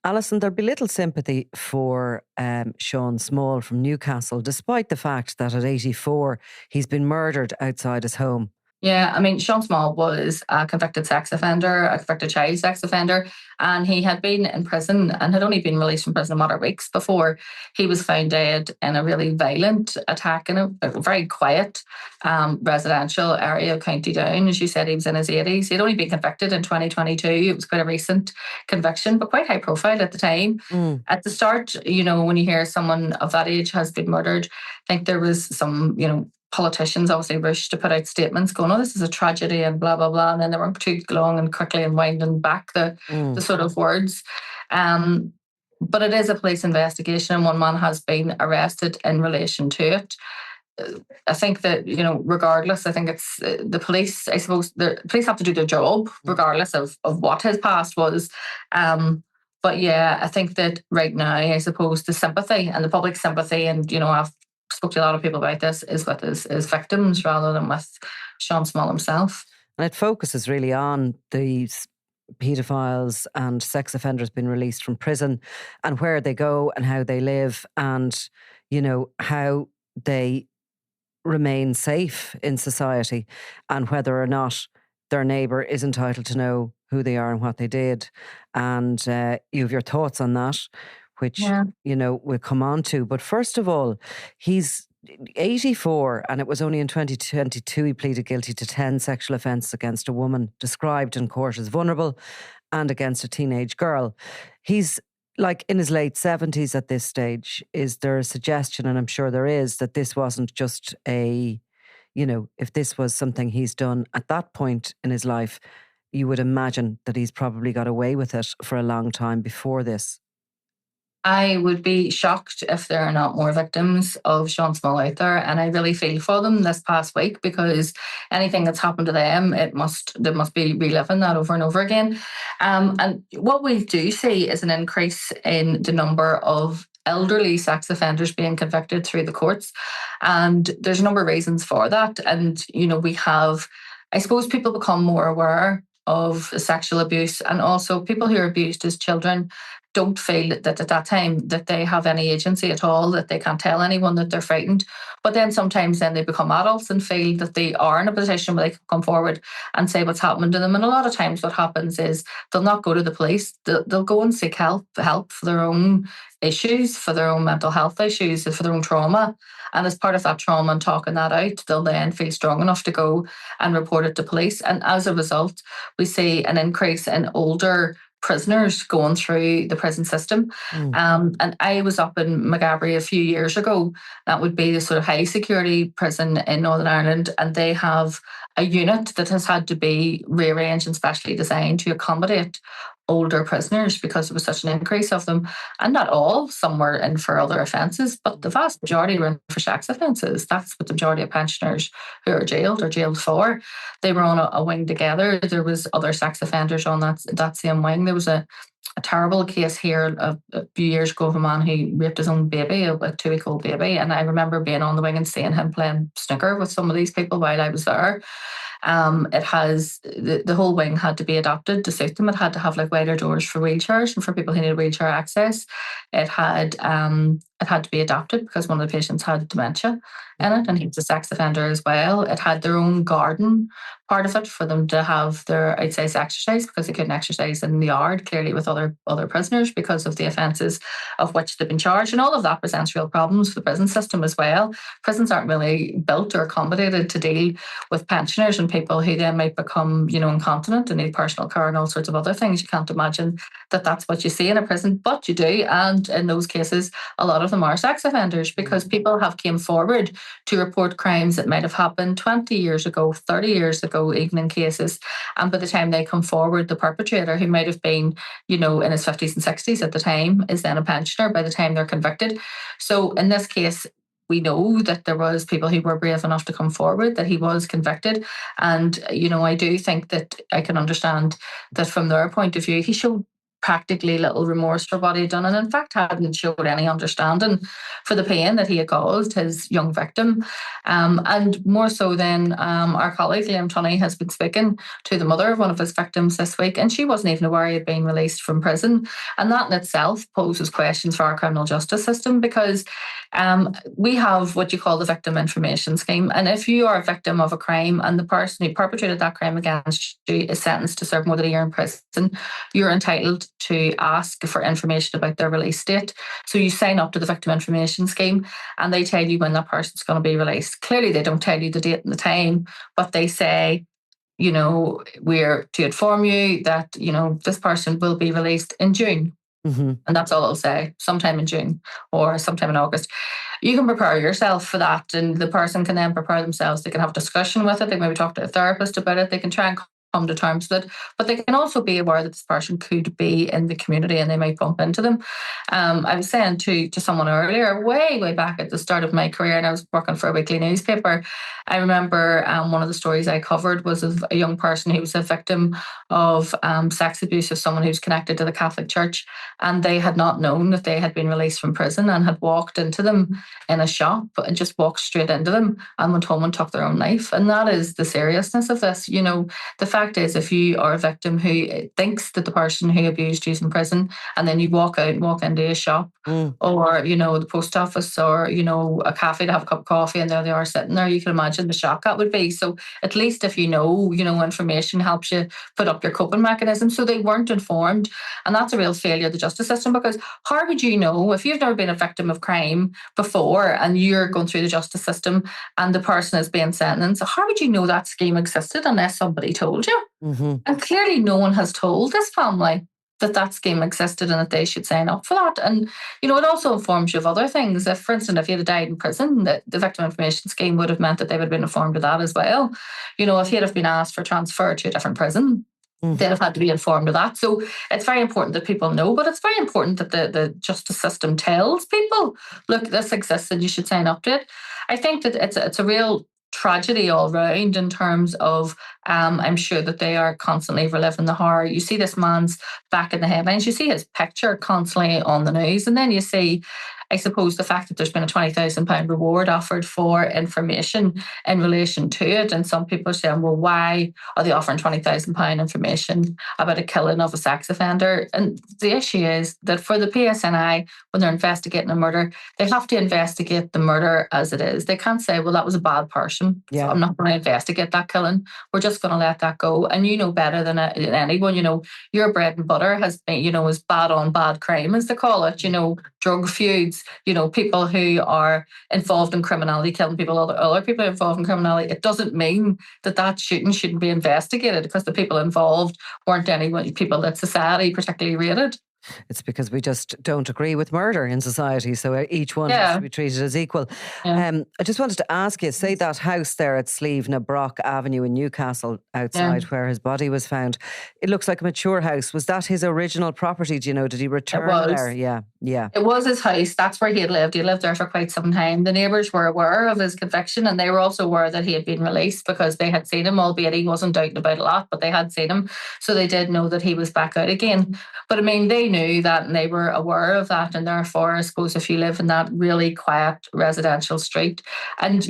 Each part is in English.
Alison, there'd be little sympathy for Sean Small from Newcastle, despite the fact that at 84 he's been murdered outside his home. Yeah, I mean, Sean Small was a convicted sex offender, a convicted child sex offender, and he had been in prison and had only been released from prison a matter of weeks before he was found dead in a really violent attack in a very quiet residential area of County Down. As you said, he was in his 80s. He'd only been convicted in 2022. It was quite a recent conviction, but quite high profile at the time. At the start, when you hear someone of that age has been murdered, I think there was some, politicians obviously rushed to put out statements going, oh, this is a tragedy and blah, blah, blah. And then they weren't too long and quickly and winding back the sort of words. But it is a police investigation and one man has been arrested in relation to it. I think that, regardless, I think it's the police, I suppose the police have to do their job regardless of what his past was. But yeah, I think that right now, I suppose the sympathy and the public sympathy and, I've spoke to a lot of people about this, is with his victims rather than with Sean Small himself. And it focuses really on these paedophiles and sex offenders being released from prison and where they go and how they live and, how they remain safe in society and whether or not their neighbour is entitled to know who they are and what they did. And you have your thoughts on that, which, we'll come on to. But first of all, he's 84 and it was only in 2022 he pleaded guilty to 10 sexual offences against a woman described in court as vulnerable and against a teenage girl. He's like in his late 70s at this stage. Is there a suggestion, and I'm sure there is, that this wasn't just if this was something he's done at that point in his life, you would imagine that he's probably got away with it for a long time before this? I would be shocked if there are not more victims of Sean Small out there, and I really feel for them this past week because anything that's happened to them, they must be reliving that over and over again. And what we do see is an increase in the number of elderly sex offenders being convicted through the courts, and there's a number of reasons for that. And we have, I suppose, people become more aware of sexual abuse, and also people who are abused as children don't feel that at that time that they have any agency at all, that they can't tell anyone that they're frightened. But then sometimes they become adults and feel that they are in a position where they can come forward and say what's happened to them. And a lot of times what happens is they'll not go to the police. They'll go and seek help for their own issues, for their own mental health issues, for their own trauma. And as part of that trauma and talking that out, they'll then feel strong enough to go and report it to police. And as a result, we see an increase in older prisoners going through the prison system. And I was up in Maghaberry a few years ago. That would be the sort of high security prison in Northern Ireland. And they have a unit that has had to be rearranged and specially designed to accommodate older prisoners because there was such an increase of them. And not all, some were in for other offences, but the vast majority were in for sex offences. That's what the majority of pensioners who are jailed for. They were on a wing together. There was other sex offenders on that same wing. There was a terrible case here a few years ago of a man who raped his own baby, a 2-week-old baby. And I remember being on the wing and seeing him playing snooker with some of these people while I was there. It has the whole wing had to be adapted to suit them. It had to have like wider doors for wheelchairs and for people who need wheelchair access. It had to be adapted because one of the patients had dementia in it, and he was a sex offender as well. It had their own garden part of it for them to have their outside exercise because they couldn't exercise in the yard clearly with other prisoners because of the offences of which they've been charged. And all of that presents real problems for the prison system as well. Prisons aren't really built or accommodated to deal with pensioners and people who then might become, incontinent and need personal care and all sorts of other things. You can't imagine that that's what you see in a prison, but you do. And in those cases, a lot of them are sex offenders because people have came forward to report crimes that might have happened 20 years ago, 30 years ago, even in cases. And by the time they come forward, the perpetrator, who might have been, in his 50s and 60s at the time, is then a pensioner by the time they're convicted. So in this case, we know that there was people who were brave enough to come forward, that he was convicted. And, I do think that I can understand that from their point of view, he showed practically little remorse for what he'd done, and in fact hadn't showed any understanding for the pain that he had caused his young victim. And more so than our colleague Liam Tunney has been speaking to the mother of one of his victims this week, and she wasn't even aware he had been released from prison. And that in itself poses questions for our criminal justice system, because we have what you call the victim information scheme. And if you are a victim of a crime and the person who perpetrated that crime against you is sentenced to serve more than a year in prison, you're entitled to ask for information about their release date. So you sign up to the victim information scheme and they tell you when that person's going to be released. Clearly, they don't tell you the date and the time, but they say, we're to inform you that, this person will be released in June. Mm-hmm. And that's all I'll say, sometime in June or sometime in August. You can prepare yourself for that, and the person can then prepare themselves. They can have a discussion with it. They maybe talk to a therapist about it. They can try and come to terms with it, but they can also be aware that this person could be in the community and they might bump into them. I was saying to someone earlier, way back at the start of my career, and I was working for a weekly newspaper. I remember one of the stories I covered was of a young person who was a victim of sex abuse of someone who's connected to the Catholic Church, and they had not known that they had been released from prison and had walked into them in a shop and just walked straight into them and went home and took their own life. And that is the seriousness of this. The fact is, if you are a victim who thinks that the person who abused you is in prison, and then you walk into a shop or, the post office or, a cafe to have a cup of coffee, and there they are sitting there, you can imagine the shock that would be. So at least if information helps you put up your coping mechanism. So they weren't informed. And that's a real failure of the justice system, because how would you know if you've never been a victim of crime before and you're going through the justice system and the person is being sentenced? How would you know that scheme existed unless somebody told you? Mm-hmm. And clearly no one has told this family that scheme existed and that they should sign up for that. And, it also informs you of other things. If, for instance, if you had died in prison, the victim information scheme would have meant that they would have been informed of that as well. If you'd have been asked for transfer to a different prison, they'd have had to be informed of that. So it's very important that people know, but it's very important that the justice system tells people, look, this exists and you should sign up to it. I think that it's a real tragedy all round in terms of I'm sure that they are constantly reliving the horror. You see this man's back in the headlines, you see his picture constantly on the news, and then you see, I suppose, the fact that there's been a £20,000 reward offered for information in relation to it. And some people are saying, well, why are they offering £20,000 information about a killing of a sex offender? And the issue is that for the PSNI, when they're investigating a murder, they have to investigate the murder as it is. They can't say, well, that was a bad person, so I'm not going to investigate that killing. We're just going to let that go. And you know better than anyone, your bread and butter has been, is bad on bad crime, as they call it, drug feuds, people who are involved in criminality, killing people, other people involved in criminality. It doesn't mean that shooting shouldn't be investigated because the people involved weren't any people that society particularly rated. It's because we just don't agree with murder in society, so each one has to be treated as equal. I just wanted to ask you, say that house there at Slieve na Brock Avenue in Newcastle outside where his body was found, it looks like a mature house. Was that his original property? Do you know, did he return there? Yeah. It was his house. That's where he had lived. He lived there for quite some time. The neighbours were aware of his conviction, and they were also aware that he had been released because they had seen him, albeit he wasn't doubting about a lot, but they had seen him. So they did know that he was back out again. But I mean, they knew that and they were aware of that. And therefore, I suppose if you live in that really quiet residential street and,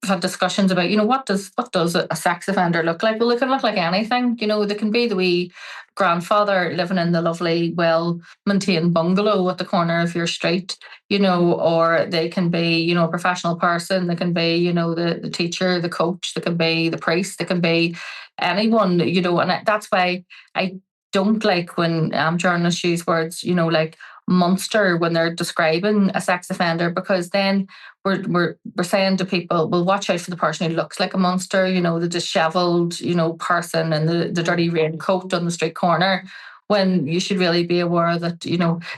we've had discussions about, what does a sex offender look like? Well, they can look like anything. They can be the wee grandfather living in the lovely, well-maintained bungalow at the corner of your street, or they can be, a professional person. They can be, the teacher, the coach. They can be the priest. They can be anyone, and that's why I don't like when journalists use words, like monster when they're describing a sex offender, because then we're saying to people, well, watch out for the person who looks like a monster, the dishevelled, person in the dirty raincoat on the street corner, when you should really be aware that,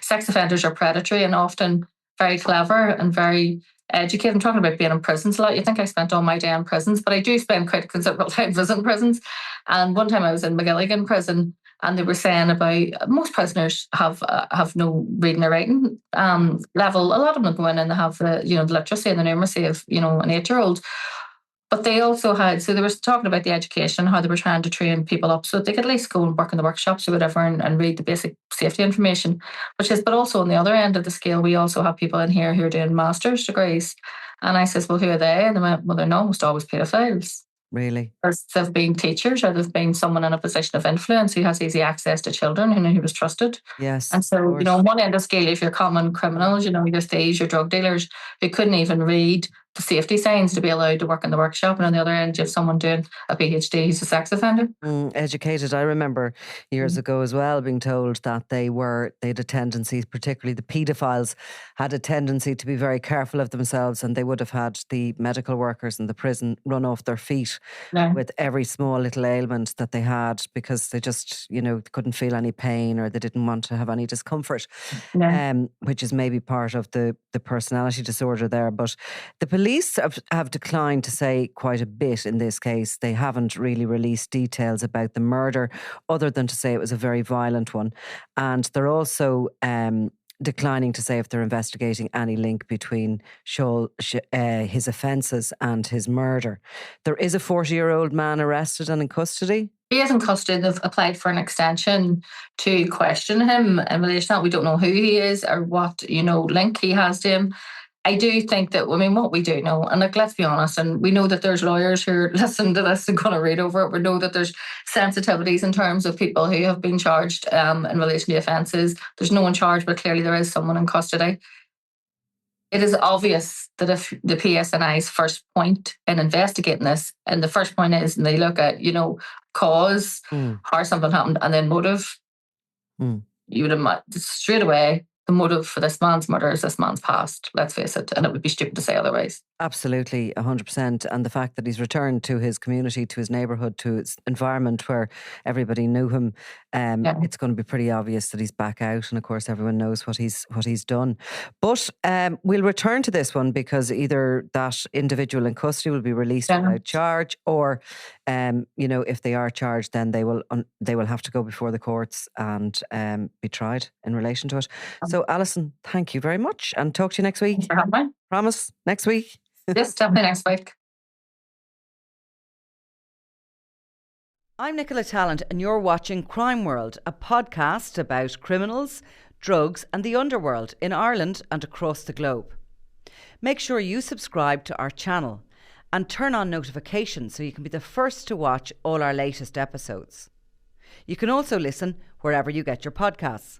sex offenders are predatory and often very clever and very educated. I'm talking about being in prisons a lot. You think I spent all my day in prisons, but I do spend quite a considerable time visiting prisons. And one time I was in McGilligan prison, and they were saying about most prisoners have no reading or writing level. A lot of them go in and they have the literacy and the numeracy of an 8-year-old. But they also had, so they were talking about the education, how they were trying to train people up so that they could at least go and work in the workshops or whatever and read the basic safety information, but also on the other end of the scale, we also have people in here who are doing master's degrees. And I says, well, who are they? And they went, well, they're almost always pedophiles. Really? Or they've been teachers, or they've been someone in a position of influence who has easy access to children who was trusted. Yes. And so, on one end of the scale, if you're common criminals, your thieves, your drug dealers who couldn't even read the safety signs to be allowed to work in the workshop. And on the other end, you have someone doing a PhD who's a sex offender. Educated. I remember years ago as well being told that they had a tendency, particularly the paedophiles, had a tendency to be very careful of themselves, and they would have had the medical workers in the prison run off their feet with every small little ailment that they had, because they just, couldn't feel any pain, or they didn't want to have any discomfort, which is maybe part of the personality disorder there. But the police have declined to say quite a bit in this case. They haven't really released details about the murder, other than to say it was a very violent one. And they're also declining to say if they're investigating any link between his offences and his murder. There is a 40-year-old man arrested and in custody. He is in custody. They've applied for an extension to question him in relation to that. We don't know who he is or what, link he has to him. I do think that, what we do know, and let's be honest, and we know that there's lawyers who are listening to this and going to read over it. We know that there's sensitivities in terms of people who have been charged in relation to offences. There's no one charged, but clearly there is someone in custody. It is obvious that if the PSNI's first point in investigating this, and the first point is, and they look at, cause, how something happened, and then motive, you would imagine straight away the motive for this man's murder is this man's past. Let's face it, and it would be stupid to say otherwise. Absolutely, 100%. And the fact that he's returned to his community, to his neighbourhood, to his environment where everybody knew him, it's going to be pretty obvious that he's back out. And of course, everyone knows what he's done. But we'll return to this one, because either that individual in custody will be released without charge, or if they are charged, then they will have to go before the courts and be tried in relation to it. So, Alison, thank you very much, and talk to you next week. Thanks for having me. Promise, next week. Yes, definitely next week. I'm Nicola Tallant, and you're watching Crime World, a podcast about criminals, drugs and the underworld in Ireland and across the globe. Make sure you subscribe to our channel and turn on notifications so you can be the first to watch all our latest episodes. You can also listen wherever you get your podcasts.